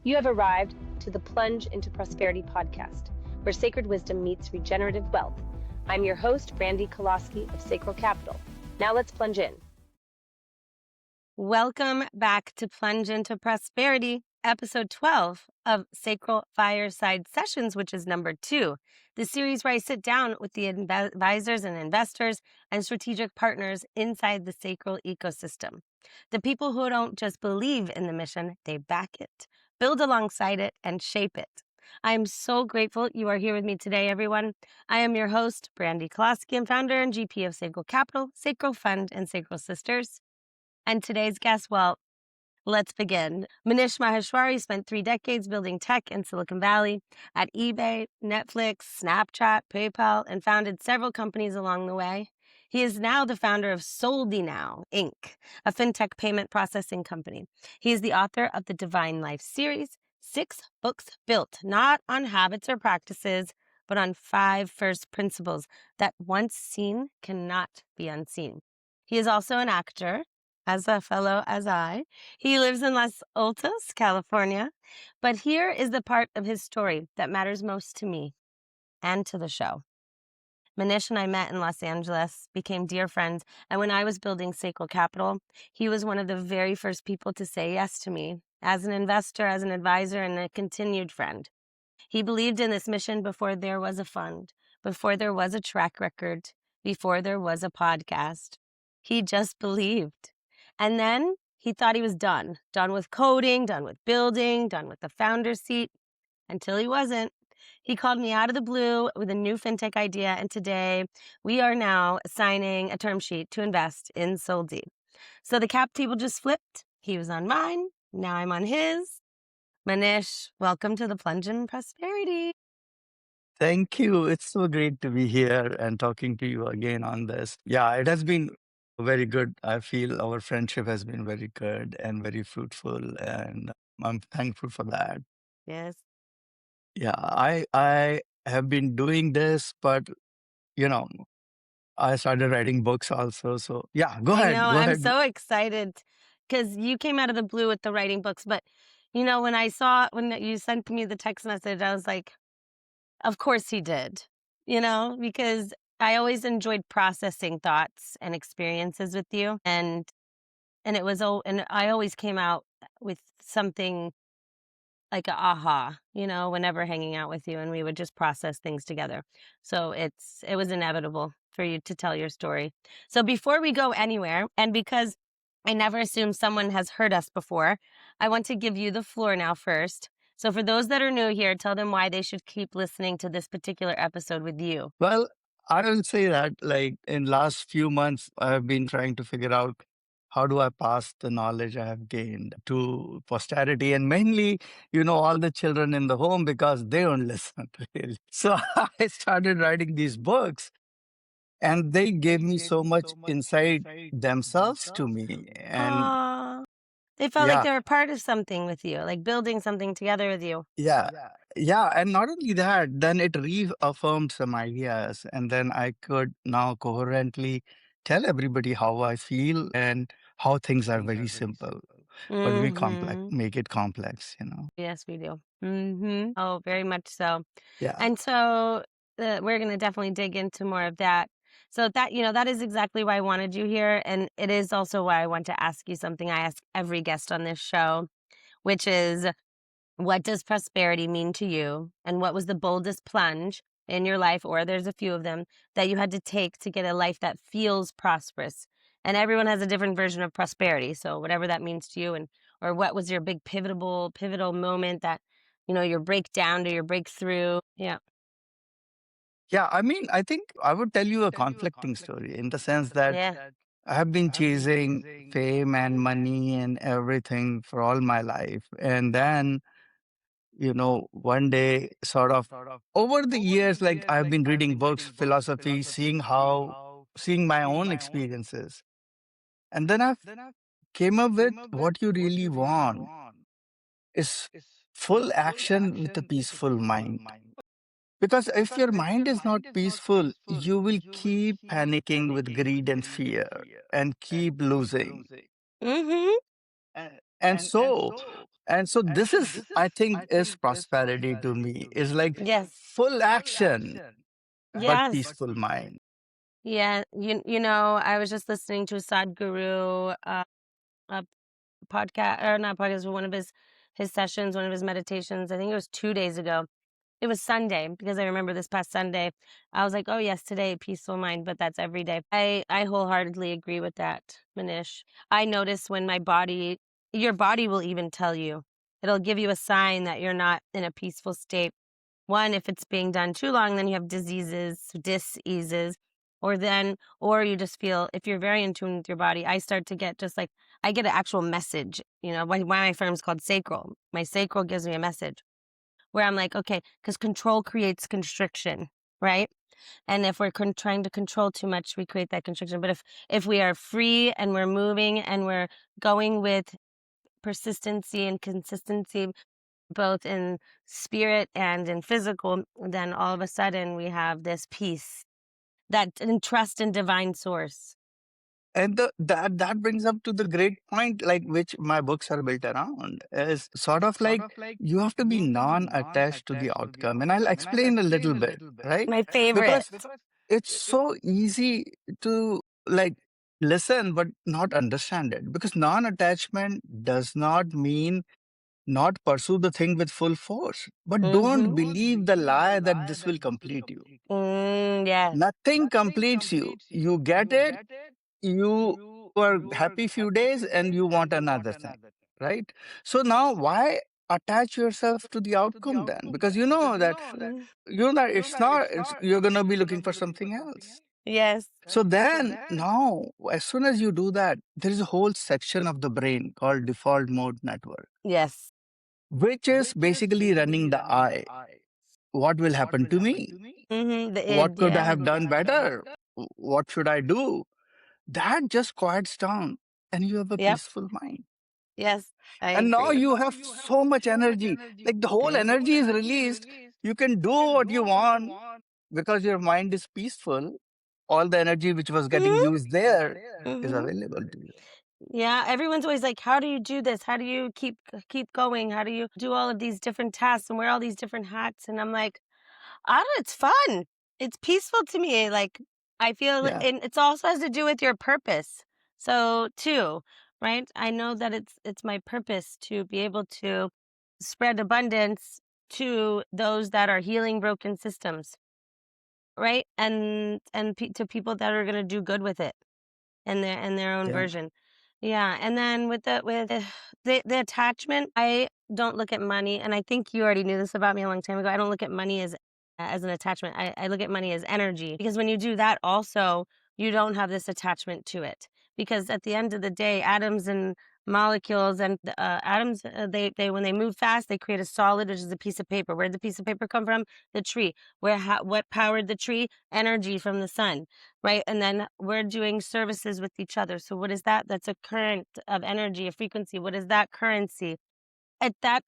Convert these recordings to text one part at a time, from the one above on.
You have arrived to the Plunge into Prosperity podcast, where sacred wisdom meets regenerative wealth. I'm your host, Brandi Kolosky of Sacral Capital. Now let's plunge in. Welcome back to Plunge into Prosperity, episode 12 of Sacral Fireside Sessions, which is number 2, the series where I sit down with the advisors and investors and strategic partners inside the sacral ecosystem. The people who don't just believe in the mission, they back it, build alongside it, and shape it. I am so grateful you are here with me today, everyone. I am your host, Brandi Kolosky, and founder and GP of Sacral Capital, Sacral Fund, and Sacral Sisters. And today's guest, well, let's begin. Manish Maheshwari spent 3 decades building tech in Silicon Valley at eBay, Netflix, Snapchat, PayPal, and founded several companies along the way. He is now the founder of Soldi Now, Inc., a fintech payment processing company. He is the author of the Divine Life series, 6 books built not on habits or practices, but on 5 first principles that once seen cannot be unseen. He is also an actor, as a fellow as I. He lives in Los Altos, California. But here is the part of his story that matters most to me and to the show. Manish and I met in Los Angeles, became dear friends, and when I was building Sacral Capital, he was one of the very first people to say yes to me as an investor, as an advisor, and a continued friend. He believed in this mission before there was a fund, before there was a track record, before there was a podcast. He just believed. And then he thought he was done with coding, done with building, done with the founder seat, until he wasn't. He called me out of the blue with a new fintech idea, and today we are now signing a term sheet to invest in Soldi. So the cap table just flipped. He was on mine, now I'm on his. Manish, welcome to the Plunge in Prosperity. Thank you. It's so great to be here and talking to you again on this. Yeah, it has been very good. I feel our friendship has been very good and very fruitful, and I'm thankful for that. Yes. Yeah, I have been doing this, but you know, I started writing books also. So yeah, go I ahead, know, go I'm ahead. so excited because you came out of the blue with the writing books. But, when you sent me the text message, I was like, of course he did, because I always enjoyed processing thoughts and experiences with you. And and I always came out with something like a aha, whenever hanging out with you, and we would just process things together. So it was inevitable for you to tell your story. So before we go anywhere, and because I never assume someone has heard us before, I want to give you the floor now first. So for those that are new here, tell them why they should keep listening to this particular episode with you. Well, I will say that like in last few months, I have been trying to figure out how do I pass the knowledge I have gained to posterity and mainly, all the children in the home because they don't listen really. So I started writing these books and they gave me so much insight themselves to me. And Aww. They felt like yeah, they were part of something with you, like building something together with you. yeah, yeah. And not only that, then it reaffirmed some ideas. And then I could now coherently tell everybody how I feel and how things are very simple, but we complex, Mm-hmm. make it complex. Yes, we do. Mm-hmm. Oh, very much so. Yeah. And so we're going to definitely dig into more of that. So that is exactly why I wanted you here. And it is also why I want to ask you something I ask every guest on this show, which is, what does prosperity mean to you? And what was the boldest plunge in your life, or there's a few of them, that you had to take to get a life that feels prosperous? And everyone has a different version of prosperity. So whatever that means to you, or what was your big pivotal moment that, your breakdown to your breakthrough? Yeah. Yeah. I mean, I think I would tell you a conflicting story in the sense that Yeah. I have been chasing fame and money and everything for all my life. And then one day, sort of over the years, like I've been reading books, philosophy, seeing my own experiences. And then I've came up with what you really want is full action with a peaceful mind. Because if your mind is not peaceful, you will keep panicking with greed and fear and keep losing. Mm-hmm. And so And so this is, I think, is prosperity to me. Is like Yes. full action, but Yes. peaceful mind. Yeah. I was just listening to a Sadhguru a podcast, or not podcast, but one of his sessions, one of his meditations. I think it was 2 days ago. It was Sunday because I remember this past Sunday. I was like, "Oh yes, today peaceful mind," but that's every day. I wholeheartedly agree with that, Manish. I notice when your body will even tell you. It'll give you a sign that you're not in a peaceful state. One, if it's being done too long, then you have diseases, or you just feel, if you're very in tune with your body, I start to get just like, I get an actual message. Why my firm's called Sacral. My Sacral gives me a message where I'm like, okay, because control creates constriction, right? And if we're trying to control too much, we create that constriction. But if we are free and we're moving and we're going with persistency and consistency, both in spirit and in physical, then all of a sudden we have this peace and trust in divine source. And that brings up to the great point, like which my books are built around, is sort of like you have to be non-attached to the outcome. And I'll explain a little bit, right? My favorite. Because it's so easy to like listen but not understand it. Because non-attachment does not mean not pursue the thing with full force, but don't Mm-hmm. believe the lie that this will complete you. Yes. Nothing completes you. You get it, you were happy few days and you want another thing, right? So now why attach yourself to the outcome then? Because Mm. you know that it's not, you're going to be looking for something else. Yes. So then now, as soon as you do that, there is a whole section of the brain called default mode network, Yes. which is basically running the eye. What will happen to me? Mm-hmm. The What id. could I Yeah. have done better? What should I do? That just quiets down and you have a Yep. peaceful mind. Yes. I And now agree. you have so much energy. Like the whole energy is released. You can do what you want because your mind is peaceful. All the energy which was getting used there is Mm-hmm. available to you. Yeah, everyone's always like, "How do you do this? How do you keep going? How do you do all of these different tasks and wear all these different hats?" And I'm like, "I don't. It's fun. It's peaceful to me. Like I feel, Yeah. and it's also has to do with your purpose. So too, right? I know that it's my purpose to be able to spread abundance to those that are healing broken systems, right? And to people that are going to do good with it in their own Yeah. version. Yeah, and then with the attachment, I don't look at money, and I think you already knew this about me a long time ago. I don't look at money as an attachment. I look at money as energy, because when you do that, also you don't have this attachment to it. Because at the end of the day, atoms and molecules and atoms, they when they move fast, they create a solid, which is a piece of paper. Where did the piece of paper come from? The tree. What powered the tree? Energy from the sun, right? And then we're doing services with each other. So what is that? That's a current of energy, a frequency. What is that? Currency. At that,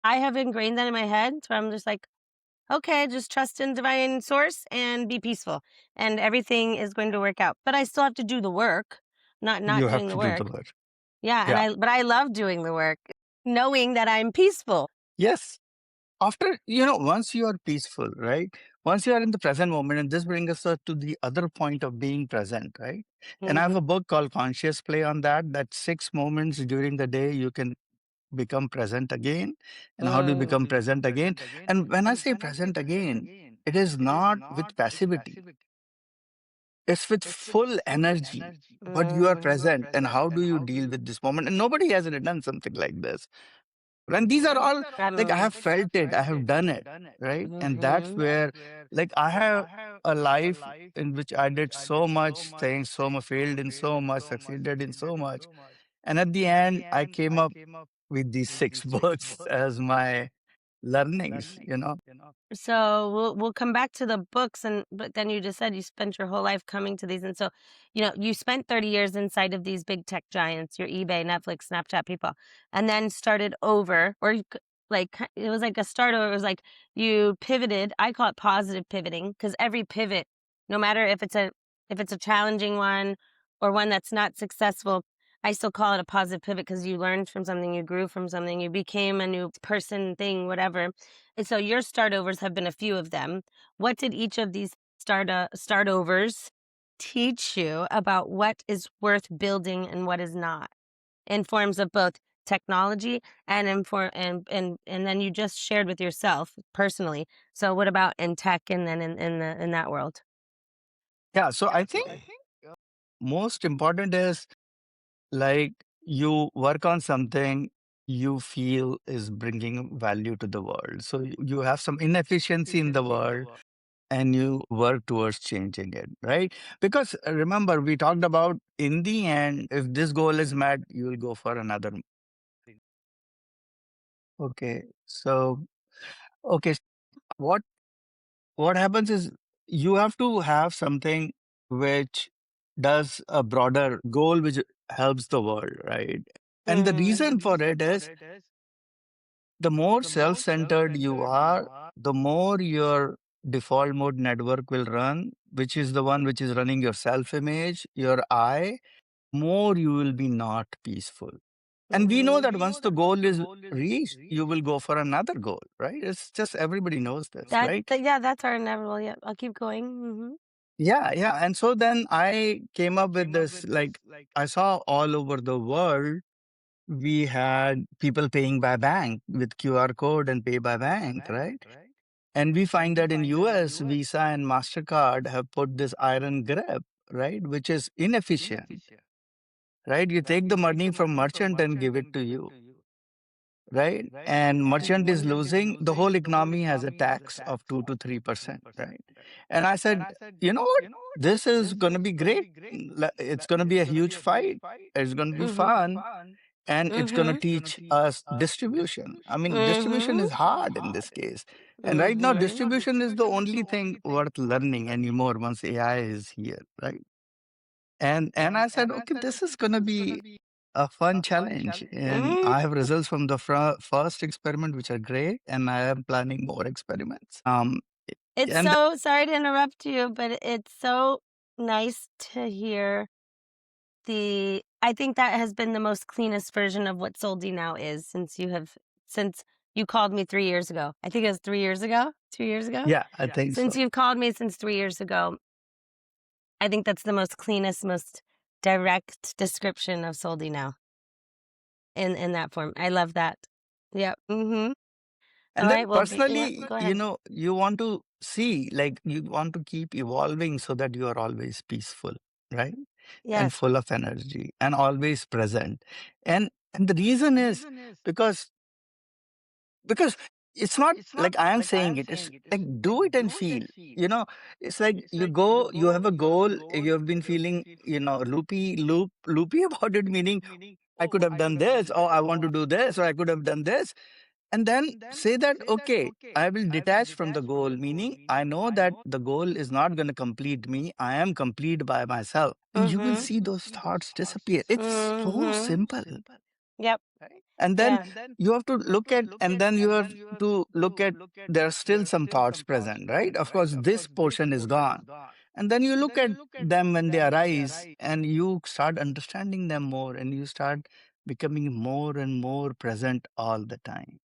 I have ingrained that in my head. So I'm just like, okay, just trust in divine source and be peaceful, and everything is going to work out. But I still have to do the work, not You have doing the to do the work. work. Yeah, Yeah. but I love doing the work, knowing that I'm peaceful. Yes. After, once you are peaceful, right? Once you are in the present moment, and this brings us to the other point of being present, right? And I have Hmm. a book called Conscious Play on that 6 moments during the day you can become present again. And how do you Mm. become present again? And when I say present again, it is not with passivity, it's with full energy. But you are Mm. present, and how do you deal with this moment? And nobody has done something like this. And these are all like I have felt it, I have done it, right? And that's Mhm. where, like, I have a life in which I did so much things, so much, failed in so much, succeeded in so much. And at the end, I came up with these 6 books as my learnings. So we'll come back to the books, but then you just said you spent your whole life coming to these, and so you spent 30 years inside of these big tech giants, your eBay, Netflix, Snapchat people, and then started over, or it was like a start over. It was like you pivoted. I call it positive pivoting, because every pivot, no matter if it's a challenging one or one that's not successful, I still call it a positive pivot because you learned from something, you grew from something, you became a new person, thing, whatever. And so your startovers have been a few of them. What did each of these startovers teach you about what is worth building and what is not, in forms of both technology and and then you just shared with yourself personally. So what about in tech and then in that world? Yeah, so I think most important is like you work on something you feel is bringing value to the world. So you have some inefficiency in the world and you work towards changing it, right? Because remember, we talked about in the end, if this goal is met, you will go for another. Okay. So, okay. What what happens is you have to have something which does a broader goal which helps the world, right? And the Mhm. reason for it is the more self-centered you are, the more your default mode network will run, which is the one which is running your self-image, your I, more you will be not peaceful. And we know Mhm. that once the goal is reached, you will go for another goal, right? It's just everybody knows this, right? Yeah, that's our inevitable. Yeah, I'll keep going. Mhm. Yeah, yeah. And so then I came up with this, like, I saw all over the world, we had people paying by bank with QR code and pay by bank, right? And we find that in US, Visa and MasterCard have put this iron grip, right? Which is inefficient, right? You take the money from merchant and give it to you, right? And merchant is Mhm. losing, the whole economy has a tax of 2 to 3%, right? And I said, you know what? This is going to be great. It's going to be a huge fight. It's going to be Mhm. fun. And it's going to Mhm. teach us distribution. I mean, distribution Mhm. is hard in this case. And right now, Mhm. distribution is the only thing worth learning anymore once AI is here, right? And I said, okay, this is going to be a fun challenge. And Mhm. I have results from the first experiment, which are great. And I am planning more experiments. It's And so sorry to interrupt you, but it's so nice to hear I think that has been the most cleanest version of what Soldi Now is since you called me 3 years ago. I think it was 3 years ago? 2 years ago? yeah, I think Since so. you've called me since 3 years ago, I think that's the most cleanest, most direct description of Soldi Now in that form. I love that. Yep. Mhm. And then Alright, well, yeah, personally, go ahead. you want to see, like, you want to keep evolving so that you are always peaceful, right? And Yes. full of energy and always present. And the reason is because because it's not like I am saying it, it's like do it and feel. You know, it's like you have a goal, you have been feeling, loopy about it, meaning I could have done this, or I want to do this, or I could have done this. And then say that, okay, I will detach from the goal, meaning I know that the goal is not going to complete me. I am complete by myself. And you will Mhm. see those thoughts disappear. It's so Mhm. simple. Yep. And then Yeah. you have to look at, and then you have to look at, there are still some thoughts present, right? Of course, this portion is gone. And then you look at them when they arise and you start understanding them more and you start becoming more and more present all the time.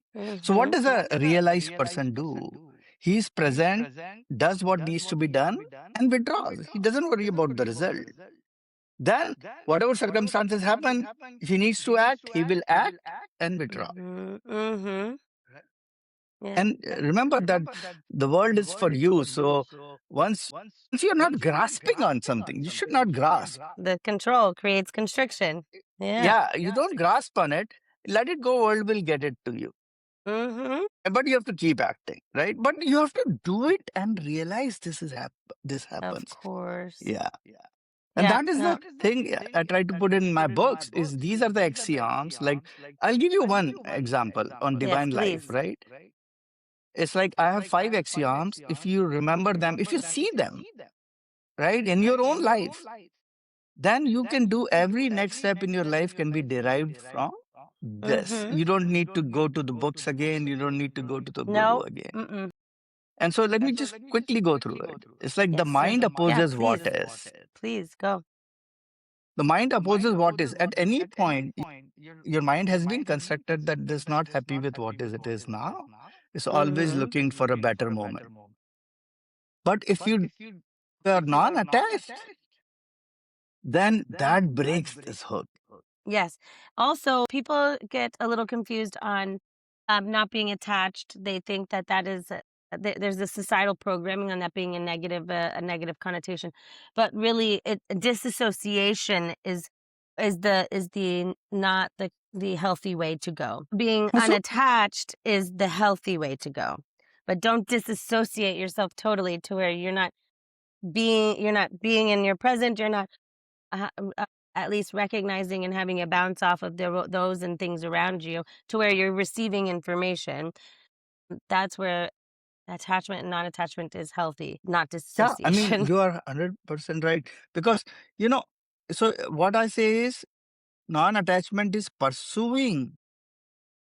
So, what Mhm. does a realized person do? He's present, does what needs to be done, and withdraws. He doesn't worry about the result. Then, whatever circumstances happen, if he needs to act, he will act and withdraw. Mhm. Mhm. Yeah. And remember that the world is for you. So once you're not grasping on something, you should not grasp. The control creates constriction. Yeah. Yeah, you don't grasp on it. Let it go. World will get it to you. Mhm. But you have to keep acting, right? But you have to do it and realize this Of happens. course. Yeah. And Yeah. that is No. the thing I try to put in my books is these are the axioms. Like I'll give you one example on Yes, divine life, please. right? It's like I have 5 axioms. If you remember them, if you see them, right, in your own life, then you can do every next step in your life can be derived from this. Mhm. You don't need to go to the books again. You don't need to go to the guru No. again. Mm-mm. And so let me just quickly go through it. It's like the Yes, sir. mind Yeah, opposes what please. is. Please go. The mind opposes what is. At any point, your mind has been constructed that is not happy with what is it is now. It's always Mm-hmm. looking for a better moment. But if you are non-attached, then that breaks this hook. Yes. Also, people get a little confused on not being attached. They think that that is there's a societal programming on that being a negative connotation, but really, disassociation is the not the healthy way to go. Being So unattached is the healthy way to go, but don't disassociate yourself totally to where you're not being in your present. You're not at least recognizing and having a bounce off of those and things around you to where you're receiving information. That's where attachment and non-attachment is healthy, not yeah, I mean, dissociation. you are 100% right. Because, you know, what I say is non-attachment is pursuing,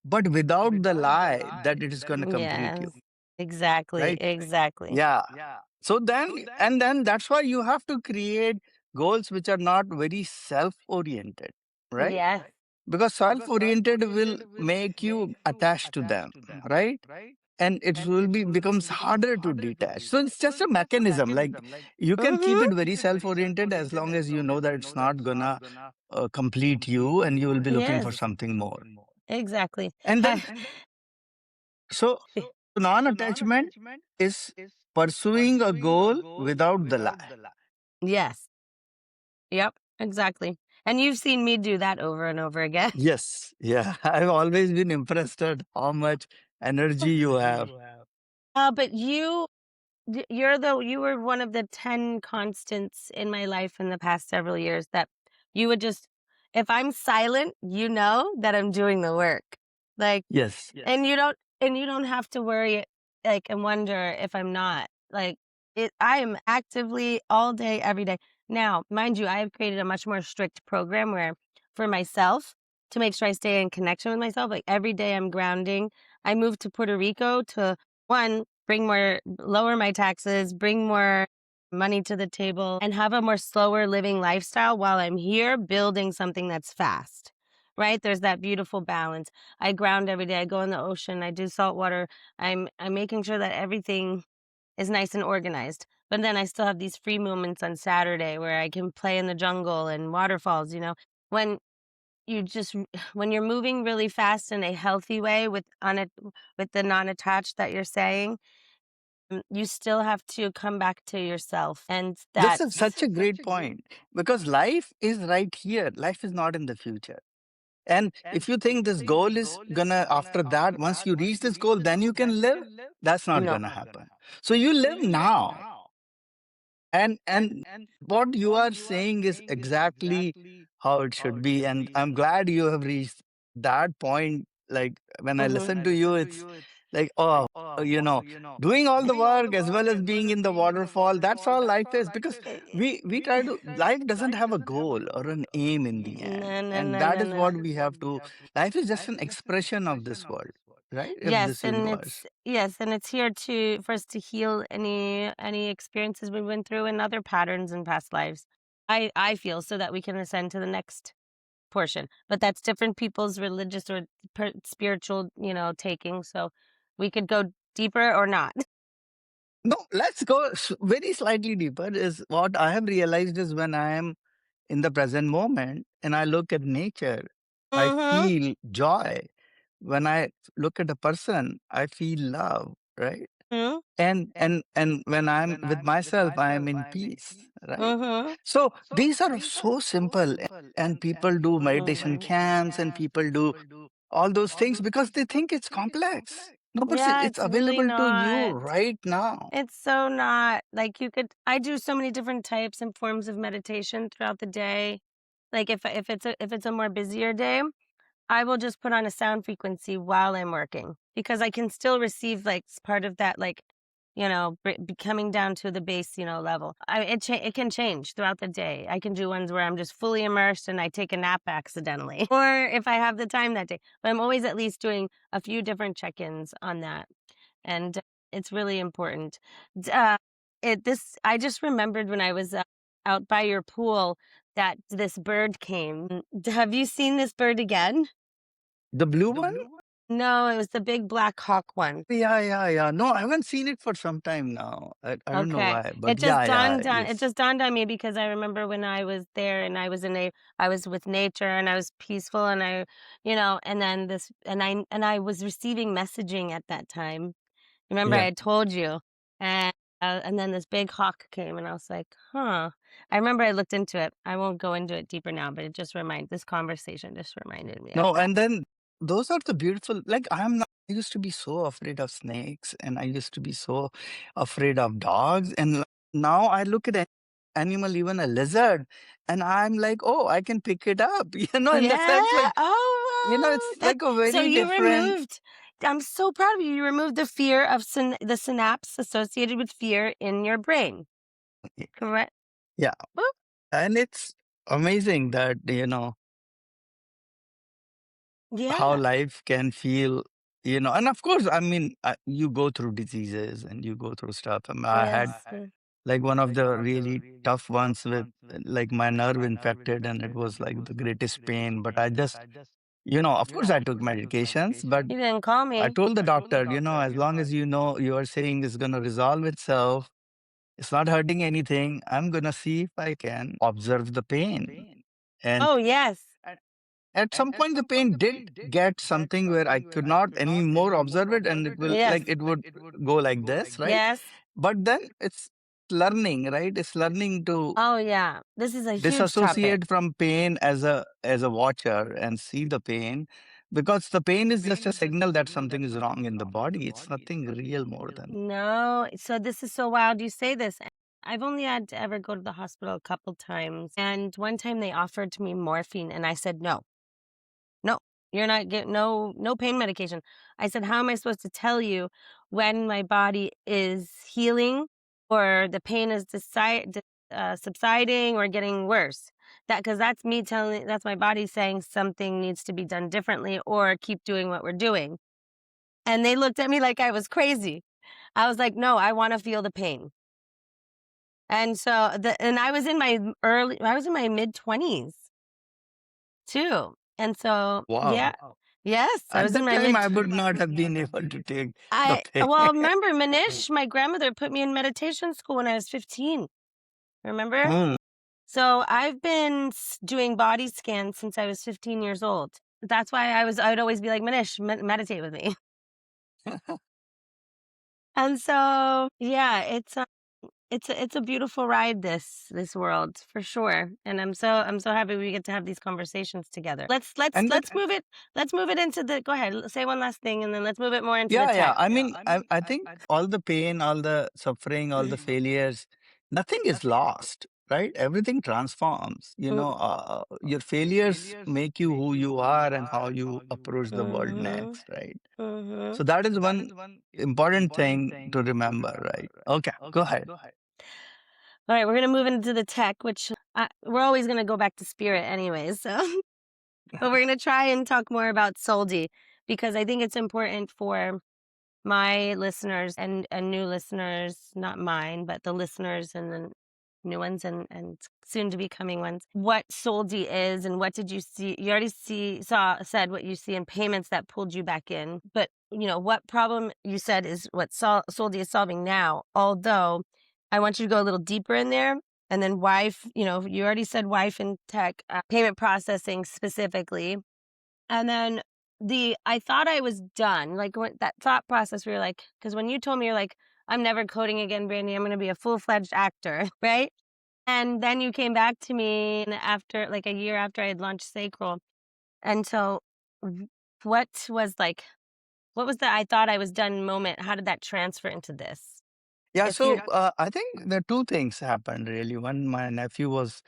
but without the lie that it is going to complete you, Yes, exactly, right? exactly. Yeah. So then, and then that's why you have to create goals which are not very self-oriented, right? Yes, Because self-oriented will make you attached to them, right? And it will be becomes harder to detach. So it's just a mechanism. Like you can keep hmm it very self-oriented as long as you know that it's not gonna complete you, and you will be looking for yes, something more. exactly. And then, so non-attachment is pursuing a goal without the lie. Yes, yep, exactly. And you've seen me do that over and over again. Yes, yeah. I've always been impressed at how much energy you have. But you were one of the 10 constants in my life in the past several years that you would just if I'm silent, you know that I'm doing the work. Like, Yes. and you don't have to worry, like, and wonder if I'm not. Like, I am actively all day, every day. Now, mind you, I have created a much more strict program where for myself to make sure I stay in connection with myself, like every day I'm grounding. I moved to Puerto Rico to one, lower my taxes, bring more money to the table, and have a more slower living lifestyle while I'm here building something that's fast. Right? There's that beautiful balance. I ground every day. I go in the ocean. I do salt water. I'm making sure that everything is nice and organized. But then I still have these free moments on Saturday where I can play in the jungle and waterfalls. When you just when you're moving really fast in a healthy way with the non-attached that you're saying, you still have to come back to yourself. And This is that's such a great point because life is right here. Life is not in the future. And if you think this goal is gonna, after that, once you reach this goal, then you can live, that's not no. gonna happen. So you live now. And what you are saying is exactly how it should be. And I'm glad you have reached that point. Like when I Mhm. listen to you, it's like, oh, you know, doing all the work as well as being in the waterfall. That's all life is, because we try to, life doesn't have a goal or an aim in the end. No, no, And no, that no, is what no. we have to, life is just an expression of this world, right? Of Yes, this and universe. it's here to for us to heal any experiences we went through and other patterns in past lives. I feel so that we can ascend to the next portion. But that's different people's religious or spiritual, taking. So we could go deeper or not. No, let's go very slightly deeper. Is what I have realized is when I am in the present moment and I look at nature, I Mhm. feel joy. When I look at a person, I feel love, right? Mhm. And when I'm with myself, I am in peace, right? Mhm. So these are so simple, and people do meditation Mhm. camps and people do all those things because they think it's complex. No, but Yeah, it's it's really available to you not. right now. It's so not. Like I do so many different types and forms of meditation throughout the day. Like if it's a more busier day, I will just put on a sound frequency while I'm working because I can still receive like part of that, like, coming down to the base, level. It can change throughout the day. I can do ones where I'm just fully immersed and I take a nap accidentally, or if I have the time that day. But I'm always at least doing a few different check-ins on that, and it's really important. D- Uh, I just remembered when I was out by your pool. that this bird came. Have you seen this bird again? The blue one? No, it was the big black hawk one. Yeah. No, I haven't seen it for some time now. I don't know Okay. why, but yeah, It yes. just dawned on me because I remember when I was there and I was with nature and I was peaceful and and then I was receiving messaging at that time. Remember I Yeah. had told you. And then this big hawk came and I was like, "Huh." I remember I looked into it. I won't go into it deeper now, but this conversation just reminded me of No, that. and then those are the beautiful, like I'm not, I used to be so afraid of snakes and I used to be so afraid of dogs. And now I look at an animal, even a lizard, and I'm like, oh, I can pick it up, in the Yeah. sense like, Oh, it's wow. like a So very you different. removed I'm so proud of you. You removed the fear of the synapse associated with fear in your brain, correct? Yeah. Woo. And it's amazing that, how Yeah. life can feel, and of course, I mean, you go through diseases and you go through stuff. I had Yes. Mm. like one of the really tough ones with like my nerve infected, and it was like the greatest pain. But I just, of course, I took medications, but You didn't call I me. told the doctor, as long as you are saying it's going to resolve itself, it's not hurting anything, I'm going to see if I can observe the pain. And Oh, yes. at some point, the pain did get something where I could not anymore observe it, and Yes. it would go like this, right? Yes. But then it's learning, right? It's learning to Oh, yeah. This is a huge topic. disassociate from pain as a watcher and see the pain, because the pain is just a signal that something is wrong in the body. It's nothing real more than. No, so this is so wild you say this. I've only had to ever go to the hospital a couple times, and one time they offered to me morphine, and I said, "No, no, you're not get no pain medication." I said, "How am I supposed to tell you when my body is healing or the pain is subsiding or getting worse?" Because that's my body saying something needs to be done differently or keep doing what we're doing. And they looked at me like I was crazy. I was like, "No, I wanna feel the pain." And I was in my mid-20s too. And so, yeah. Wow. Yes, I At was in that my time, mid I would not have been able to take the I pain. well, remember Manish, my grandmother put me in meditation school when I was 15, remember? Mm. So, I've been doing body scans since I was 15 years old. That's why I'd always be like, "Manish, meditate with me." And so, yeah, it's a beautiful ride, this world for sure, and I'm so happy we get to have these conversations together. And then, Let's move it into the go ahead, say one last thing, and then let's move it more into the yeah. tech. I mean, I think all the pain, all the suffering, all the failures, nothing is lost, right? Everything transforms. Your failures make you who you are and how you approach the world Mhm. next, right? Mhm. So that is one important thing to remember, right? Okay, go ahead. All right, we're gonna move into the tech, which we're always gonna go back to spirit anyways. So, but we're gonna try and talk more about Soldi because I think it's important for my listeners and new listeners, not mine, but the listeners and the new ones and soon to be coming ones. What Soldi is and what did you see? You already said what you see in payments that pulled you back in, but what problem you said is what Soldi is solving now. Although I want you to go a little deeper in there. And then wife, you already said wife and tech, payment processing specifically, and then I thought I was done, like, when that thought process where you're like, because when you told me, you're like, "I'm never coding again, Brandy, I'm gonna be a full-fledged actor," right? And then you came back to me after like, a year after I had launched Sacral, and so w what was, like what was the "I thought I was done" moment? How did that transfer into this? Yeah, If you're so I think the two things happened really. One, my nephew was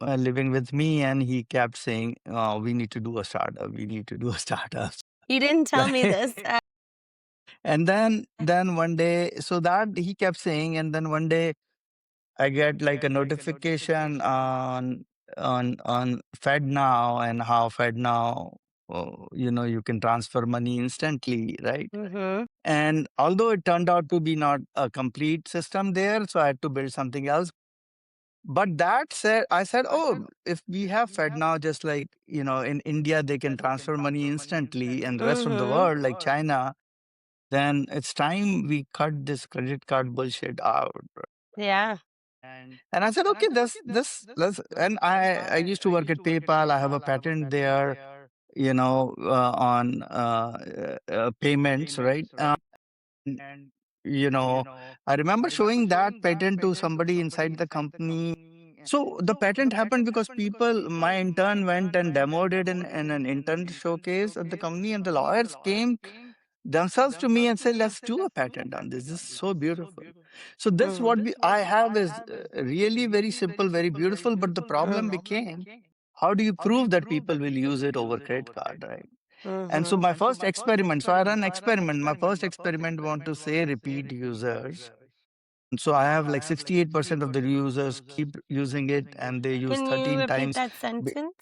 living with me, and he kept saying, "We need to do a startup. We need to do a startup." you didn't tell me Like, this, and then one day, so that he kept saying, and then one day I get like a notification on FedNow, and how FedNow, you can transfer money instantly, right? Mhm. And although it turned out to be not a complete system there, so I had to build something else. But that said, I said, oh, if we have FedNow, just like, in India, they can transfer money instantly, and the rest of the Mm-hmm. world, like China, then it's time we cut this credit card bullshit out. Yeah. And I said, okay, let's, and I used to work at PayPal. I have a patent there, on payments, right? N- you know, I remember showing that patent to somebody inside the company. So the patent happened because people, my intern went and demoed it in an intern showcase at the company, and the lawyers came themselves to me and said, let's do a patent on this. This is so beautiful. So this what I have is really very simple, very beautiful. But the problem became, how do you prove that people will use it over credit card, right? And so Mm-hmm. my first experiment, so I run experiment. My first experiment want to say repeat users. So I have like 68% of the users keep using it and they use Can you 13 repeat times. that b- sentence?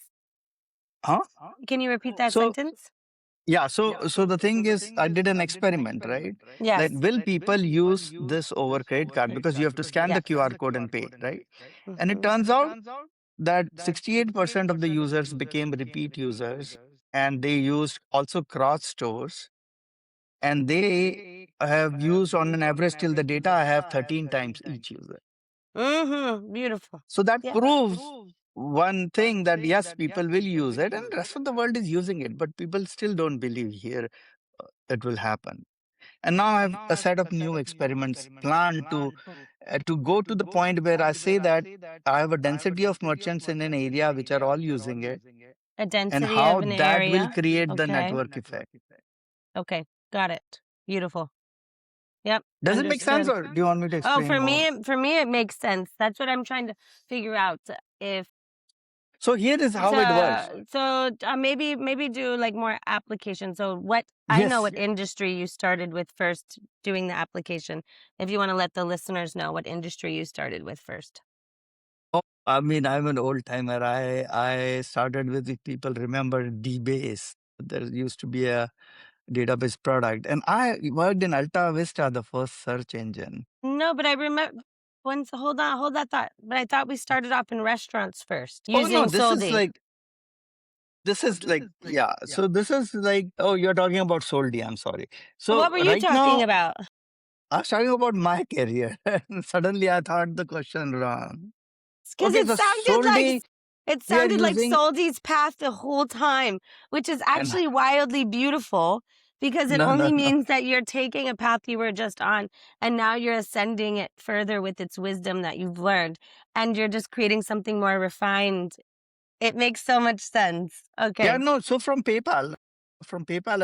Huh? Can you repeat that So sentence? yeah, so the thing is I did an experiment, right? Like Yes. will people use this over credit card because you have to scan the Yes. QR code and pay, right? And it Mm-hmm. turns out that 68% of the users became repeat users and they used also cross stores and they have used on an average till the data I have 13 times each user. Mm-hmm. Beautiful. So that Yeah. proves one thing that yes, people will use it and the rest of the world is using it, but people still don't believe here it will happen. And now I have a set of new experiments planned to go to the point where I say that I have a density of merchants in an area which are all using it A and density of how an that will area. create the Okay. network effect. Okay. Got it. Beautiful. Yep. Does it make sense Understood. or do you want me to Oh, explain more? for me, it makes sense. That's what I'm trying to figure out. If So here is how it works. maybe do like more application. So what I know Yes. what industry you started with first doing the application. If you want to let the listeners know what industry you started with first. Oh, I mean, I'm an old timer. I started with, if people remember, DBase. There used to be a database product, and I worked in Alta Vista, the first search engine. No, but I remember once. Hold that thought. But I thought we started off in restaurants first Oh no, using Soldi. this is like yeah. So this is like, oh, you're talking about Soldi. I'm sorry. What So were you right talking now about? I was talking about my career. Suddenly I thought the question wrong. Because Okay, so Soldi it we are sounded like using, Soldi's path the whole time, which is and actually wildly beautiful because it no, no, only no. means that you're taking a path you were just on and now you're ascending it further with its wisdom that you've learned and you're just creating something more refined. It makes so much sense. Yeah, Okay. no. So from PayPal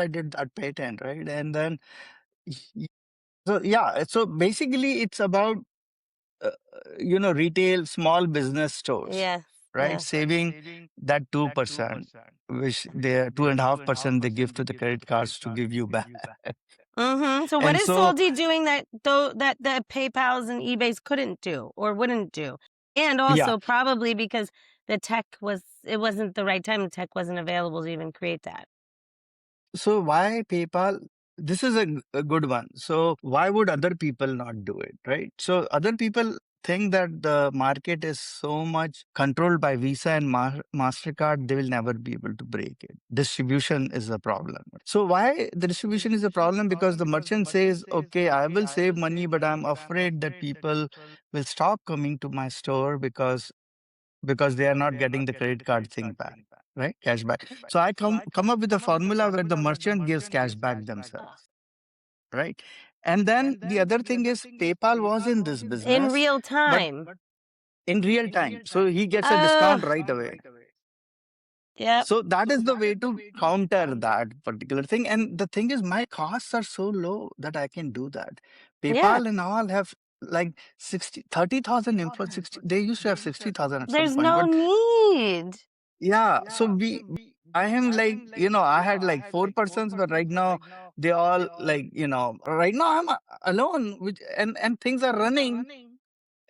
I did that patent, right? And then y- so yeah, so basically it's about retail small business stores, Yes. right? Yes. Saving that 2%, which they 2.5% they give to the credit cards to give you back. Mm-hmm. So what And is so Soldi doing that that the PayPal's and eBay's couldn't do or wouldn't do? And yeah, also probably because it wasn't the right time. The tech wasn't available to even create that. so why PayPal? This is a good one. So why would other people not do it, right? So other people think that the market is so much controlled by Visa and Mastercard, they will never be able to break it. Distribution is a problem. So why the distribution is a problem? Because the merchant says, okay, I will save money, but I'm afraid that people will stop coming to my store because they are not getting the credit card thing back, right? Cash back. So I come up with a formula where the merchant gives cash back themselves, right? And then the other thing is PayPal was in this In business, real but time. in real time. So he gets a Oh, discount right away. yep. So that is the way to counter that particular thing. And the thing is, my costs are so low that I can do that. Yeah. PayPal and all have like 30,000 employees. 60, they used to have 60,000 at some There's point, no but need. yeah, so I am like, I had like four persons, but right now they all like, right now I'm alone, and things are running,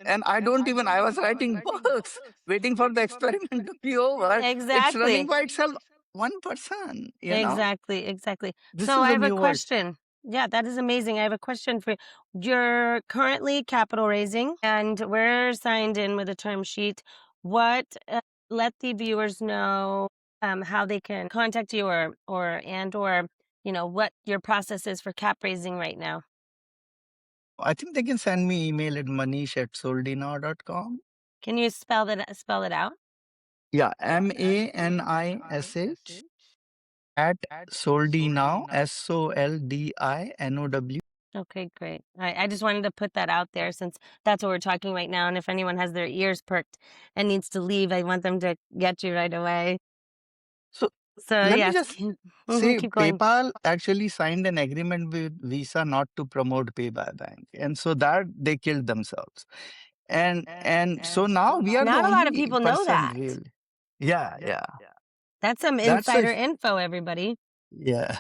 and I was writing books, waiting for the experiment to be over. It's running Exactly. by itself, one person. Exactly. Exactly. This So is I a have a new world. question. Yeah, that is amazing. I have a question for you. You're currently capital raising, and we're signed in with a term sheet. What let the viewers know how they can contact you, or what your process is for cap raising right now. I think they can send me email at manish@soldinow.com. Can you spell it out? Yeah, Manish at Soldinow, Soldinow. Okay, great. I just wanted to put that out there since that's what we're talking right now. And if anyone has their ears perked and needs to leave, I want them to get you right away. So So let me yes, just say keep going. PayPal actually signed an agreement with Visa not to promote Pay by Bank. And so that they killed themselves. And so now we are the Not a lot of only people know person that. really. Yeah, yeah. That's some That's a insider info, everybody. yeah.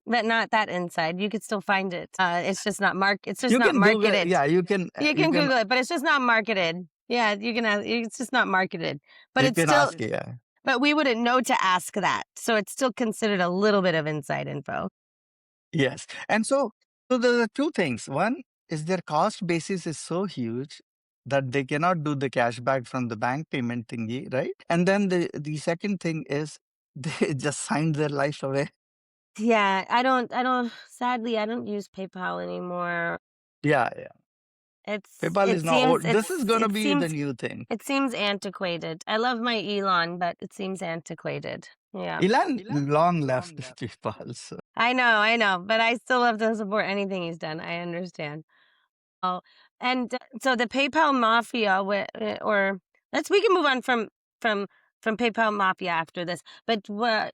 But not that inside. You could still find it. It's just not It's just You not can Google, marketed. yeah, You you can can Google it, but it's just not marketed. Yeah, you can. It's just not marketed. But you it's can still. ask, yeah. But we wouldn't know to ask that, so it's still considered a little bit of inside info. Yes. And so there are two things. One is their cost basis is so huge that they cannot do the cashback from the bank payment thingy, right? And then the second thing is they just signed their life away. Yeah, sadly, I don't use PayPal anymore. Yeah, yeah. PayPal is not old. This is gonna be the new thing. it seems antiquated. I love my Elon, but it seems antiquated. Yeah. Elon long left PayPal. So I know, but I still love to support anything he's done. I understand. Oh, and so the PayPal mafia, or we can move on from from PayPal mafia after this. But what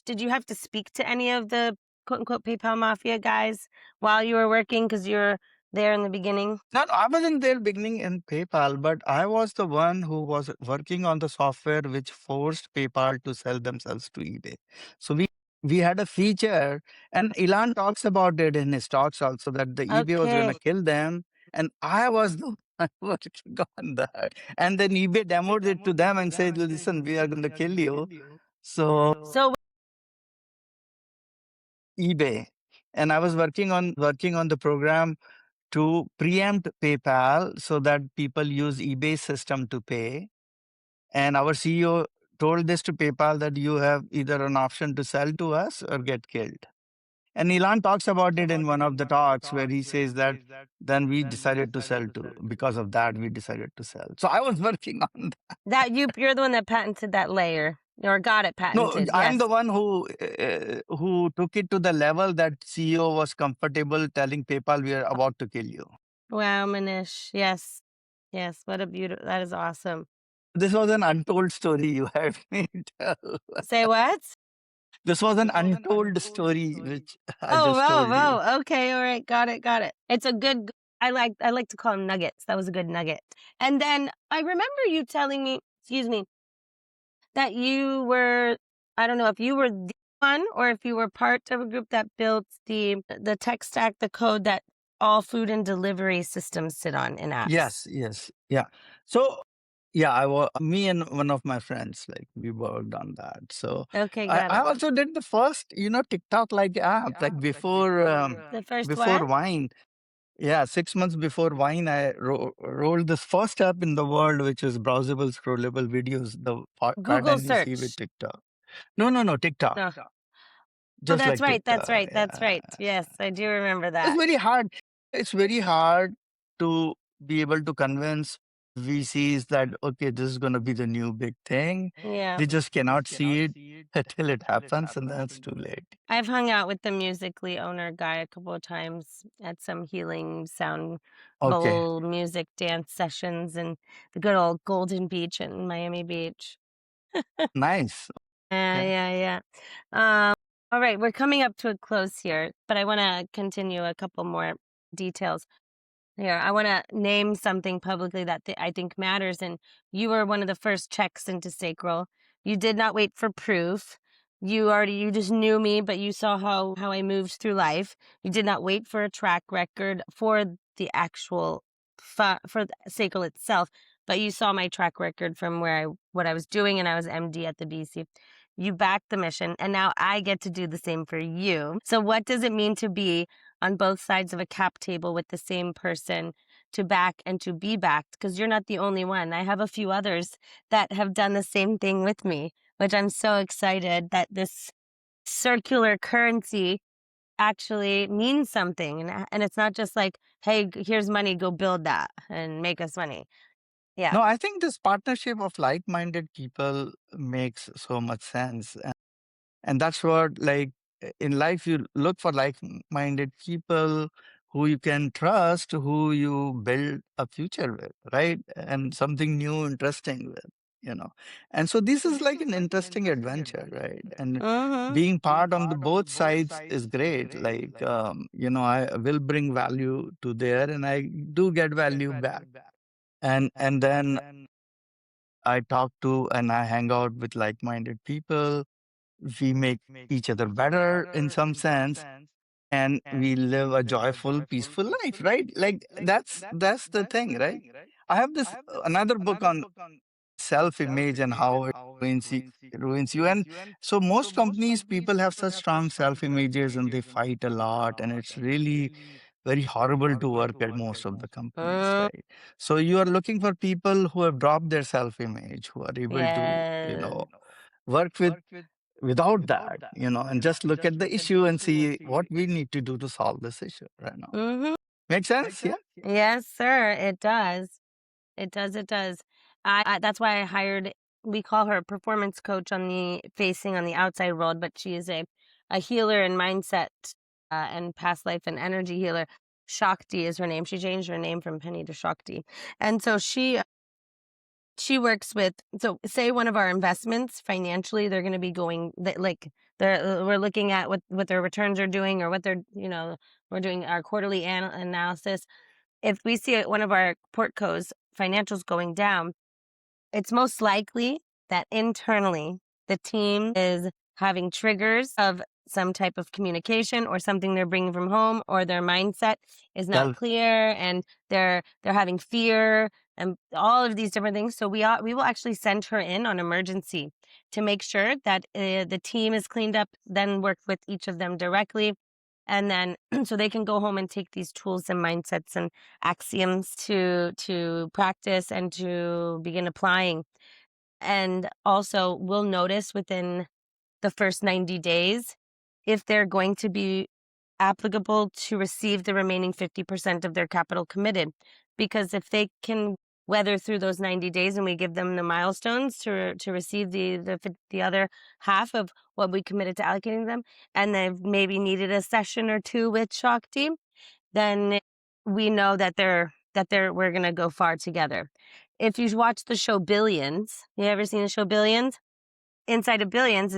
did you have to speak to any of the quote unquote PayPal mafia guys while you were working because you're there in the beginning? no, no, I wasn't there beginning in PayPal, but I was the one who was working on the software which forced PayPal to sell themselves to eBay. So we had a feature, and Elon talks about it in his talks also that the eBay was going to Okay. kill them, and I was the one working on that. And then eBay demoed it to them and said, "Listen, we are going to kill you." So So eBay, and I was working on the program to preempt PayPal so that people use eBay system to pay. And our CEO told this to PayPal that you have either an option to sell to us or get killed. And Elon talks about it in one of the talks where he says that then we decided to sell to, because of that, we decided to sell. So I was working on that. that you're the one that patented that layer or got it No, patented. I'm Yes. the one who took it to the level that CEO was comfortable telling PayPal we are about to kill you. Wow, Manish. Yes. Yes. What a beautiful. That is awesome. This was an untold story you had me tell. Say what? This was an untold story which I Oh, just told you. okay, all right, got it, got it. It's a good. I like to call them nuggets. That was a good nugget. And then I remember you telling me, excuse me, that you were. I don't know if you were the one or if you were part of a group that built the tech stack, the code that all food and delivery systems sit on in apps. Yes, yes, yeah. So yeah, I was me and one of my friends like we worked on that. So Okay, I, got I it. also did the first TikTok like app like The first before what? Wine. Yeah, 6 months before Wine, I rolled this first app in the world, which is browsable, scrollable videos, the Google pattern you see with search. TikTok. No, TikTok, No. Oh, just like That's TikTok. right. That's Yeah, right. Yes, I do remember it's that. very hard. It's very hard to be able to convince VCs that, okay, this is going to be the new big thing. Yeah. They just cannot see it until it happens, and then it's too late. I've hung out with the Musically owner guy a couple of times at some healing sound Okay, bowl music dance sessions in the good old Golden Beach in Miami Beach. nice. Yeah, Okay. yeah, yeah. All right, we're coming up to a close here, but I want to continue a couple more details. Here, I want to name something publicly that I think matters. And you were one of the first checks into Sacral. You did not wait for proof. You just knew me, but you saw how I moved through life. You did not wait for a track record for the actual for the Sacral itself, but you saw my track record from what I was doing, and I was MD at the BC. You back the mission, and now I get to do the same for you. So, what does it mean to be on both sides of a cap table with the same person, to back and to be backed? Because you're not the only one. I have a few others that have done the same thing with me, which I'm so excited that this circular currency actually means something. And it's not just like, hey, here's money, go build that and make us money. Yeah. No, I think this partnership of like-minded people makes so much sense. And that's what, like, in life, you look for like-minded people who you can trust, who you build a future with, right? And something new, interesting with, you know. And so this is like an interesting adventure, right? And Mm-hmm. being part on the both sides is great. Like, I will bring value to there, and I do get value back. And then I talk to and I hang out with like-minded people. We make each other better in some sense, and we live a joyful, peaceful life, right? Like that's the thing, right? I have this another book on self-image and how it ruins you. And so most companies, people have such strong self-images and they fight a lot, and it's really very horrible to work at most of the companies, Mm, right? So you are looking for people who have dropped their self-image, who are able to, yes. work with without that, and just look at the issue and see what we need to do to solve this issue right now. Mm-hmm. Make sense? Yeah. Yes, sir. It does. It does. It does. That's why I hired. We call her a performance coach on the facing on the outside world, but she is a healer and mindset and past life and energy healer. Shakti is her name. She changed her name from Penny to Shakti, and so she works with, so say one of our investments financially, they're going to be going like we're looking at what their returns are doing, or what they're, we're doing our quarterly analysis. If we see one of our portcos financials going down, it's most likely that internally the team is having triggers of some type of communication or something they're bringing from home, or their mindset is not Self clear, and they're having fear and all of these different things. So we will actually send her in on emergency to make sure that the team is cleaned up, then work with each of them directly, and then so they can go home and take these tools and mindsets and axioms to practice and to begin applying. And also we'll notice within the first 90 days if they're going to be applicable to receive the remaining 50% of their capital committed. Because if they can weather through those 90 days and we give them the milestones to receive the other half of what we committed to allocating them, and they've maybe needed a session or two with Shakti, then we know that we're going to go far together. If you watch the show Billions, you ever seen the show Billions? Inside of Billions,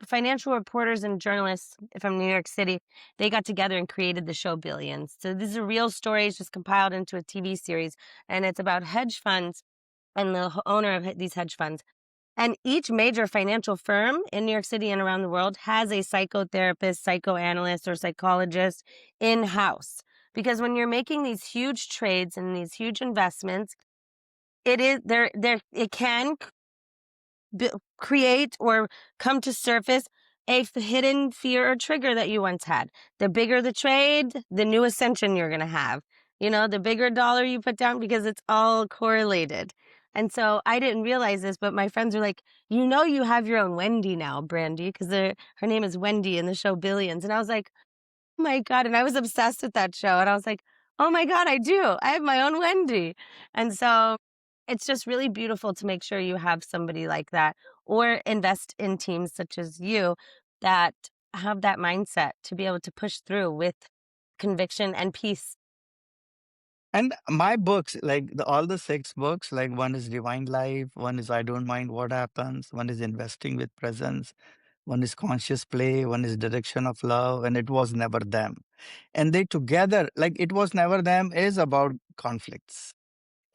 financial reporters and journalists from New York City. They got together and created the show Billions. So these are real stories just compiled into a TV series, and it's about hedge funds and the owner of these hedge funds. And each major financial firm in New York City and around the world has a psychotherapist, psychoanalyst, or psychologist in-house. Because when you're making these huge trades and these huge investments, it can create or come to surface hidden fear or trigger that you once had. The bigger the trade, the new ascension you're going to have. The bigger dollar you put down, because it's all correlated. And so I didn't realize this, but my friends are like, you have your own Wendy now, Brandi, because her name is Wendy in the show Billions. And I was like, oh my God. And I was obsessed with that show. And I was like, oh my God, I do. I have my own Wendy. And so it's just really beautiful to make sure you have somebody like that, or invest in teams such as you that have that mindset to be able to push through with conviction and peace. and my books, like all the six books, like one is Divine Life, one is I Don't Mind What Happens, one is Investing with Presence, one is Conscious Play, one is Direction of Love, and It Was Never Them. And they together, like It Was Never Them is about conflicts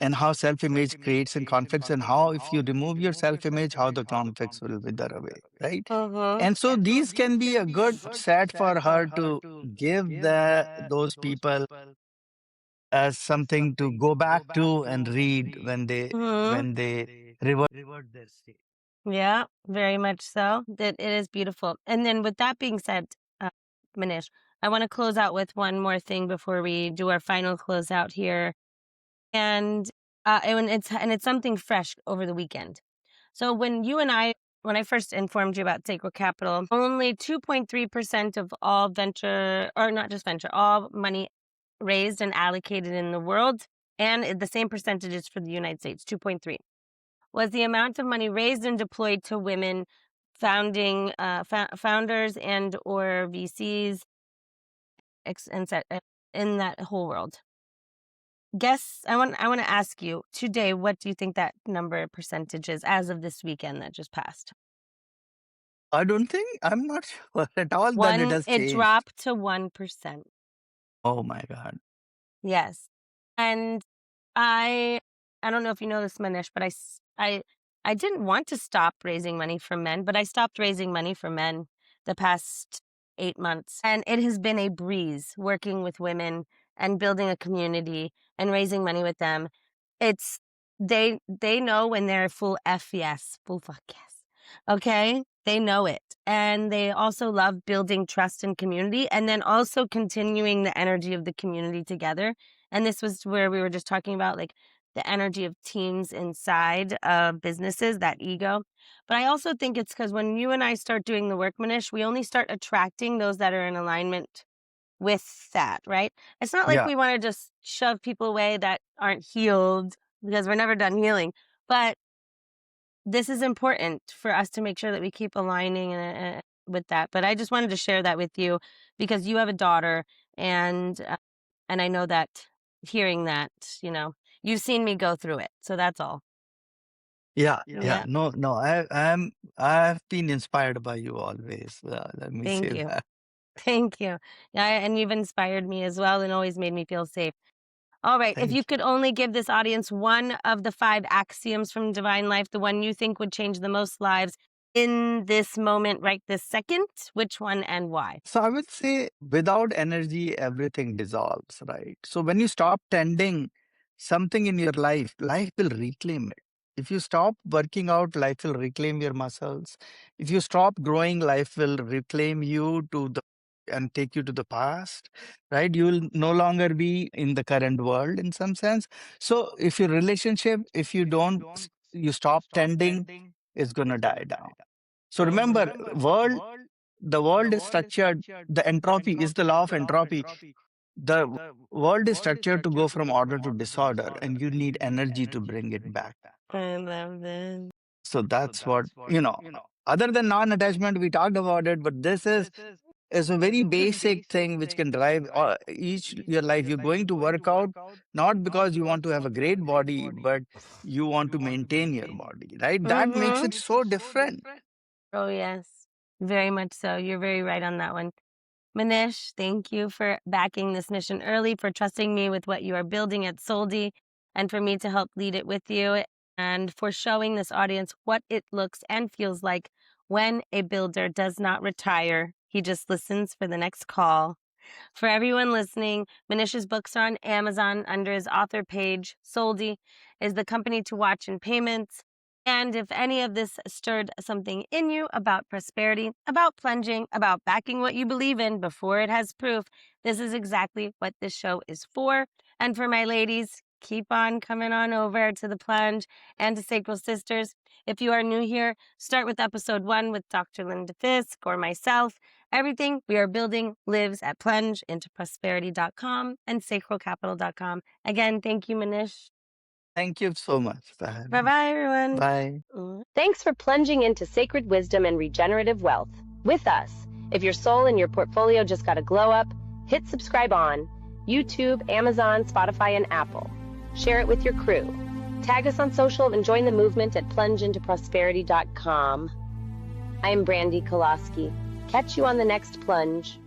and how self-image creates in conflicts, and how if you remove your self-image, how the conflicts will wither away, right? Mm-hmm. And so these can be a good set for her to give those people as something to go back to and read when they Mm-hmm. when they revert their state. Yeah, very much so. That it is beautiful. And then with that being said, Manish, I want to close out with one more thing before we do our final closeout here. And it's something fresh over the weekend. So when I first informed you about Sacral Capital, only 2.3% of all venture, or not just venture, all money raised and allocated in the world, and the same percentages for the United States, 2.3, was the amount of money raised and deployed to women founders and or VCs in that whole world. Guess I want to ask you today, what do you think that number percentage is as of this weekend that just passed? I'm not sure at all that it has It changed. dropped to 1%. Oh my God. Yes. And I I don't know if you know this, Manish, but I didn't want to stop raising money for men, but I stopped raising money for men the past 8 months. And it has been a breeze working with women and building a community and raising money with them. It's they know when they're full F yes, full fuck yes. Okay? They know it. And they also love building trust and community and then also continuing the energy of the community together. And this was where we were just talking about like the energy of teams inside of businesses, that ego. But I also think it's because when you and I start doing the work, Manish, we only start attracting those that are in alignment with that, right? It's not like Yeah. we want to just shove people away that aren't healed because we're never done healing. But this is important for us to make sure that we keep aligning with that. But I just wanted to share that with you because you have a daughter, and I know that hearing that, you've seen me go through it. So that's all. Yeah. Yeah. Yeah. No, no. I've been inspired by you always. Let me say Thank you. that. Thank you. Yeah, and you've inspired me as well and always made me feel safe. All right. If you Thank you. could only give this audience one of the 5 axioms from divine life, the one you think would change the most lives in this moment, right this second, which one and why? So I would say without energy, everything dissolves, right? So when you stop tending something in your life, life will reclaim it. If you stop working out, life will reclaim your muscles. If you stop growing, life will reclaim you and take you to the past, right? You will no longer be in the current world in some sense. So if your relationship, if you don't, you stop tending, it's going to die down. So remember, the world is structured, the entropy is the law of entropy. The world is structured to go from order to disorder, and you need energy to bring it back. I love this. So that's what, other than non-attachment, we talked about it, but is a very basic thing which can drive each your life. You're going to work out not because you want to have a great body, but you want to maintain your body, right? That makes it so different. Oh, yes. Very much so. You're very right on that one. Manish, thank you for backing this mission early, for trusting me with what you are building at Soldi, and for me to help lead it with you, and for showing this audience what it looks and feels like when a builder does not retire. He just listens for the next call. For everyone listening, Manish's books are on Amazon under his author page. Soldi is the company to watch in payments. And if any of this stirred something in you about prosperity, about plunging, about backing what you believe in before it has proof, this is exactly what this show is for. And for my ladies, keep on coming on over to the plunge and to Sacral Sisters. If you are new here, start with episode 1 with Dr. Linda Fisk or myself. Everything we are building lives at plungeintoprosperity.com and sacralcapital.com. Again, thank you, Manish. Thank you so much for having me. Bye-bye, everyone. Bye. Thanks for plunging into sacred wisdom and regenerative wealth with us. If your soul and your portfolio just got a glow up, hit subscribe on YouTube, Amazon, Spotify, and Apple. Share it with your crew. Tag us on social and join the movement at plungeintoprosperity.com. I am Brandi Kolosky. Catch you on the next plunge.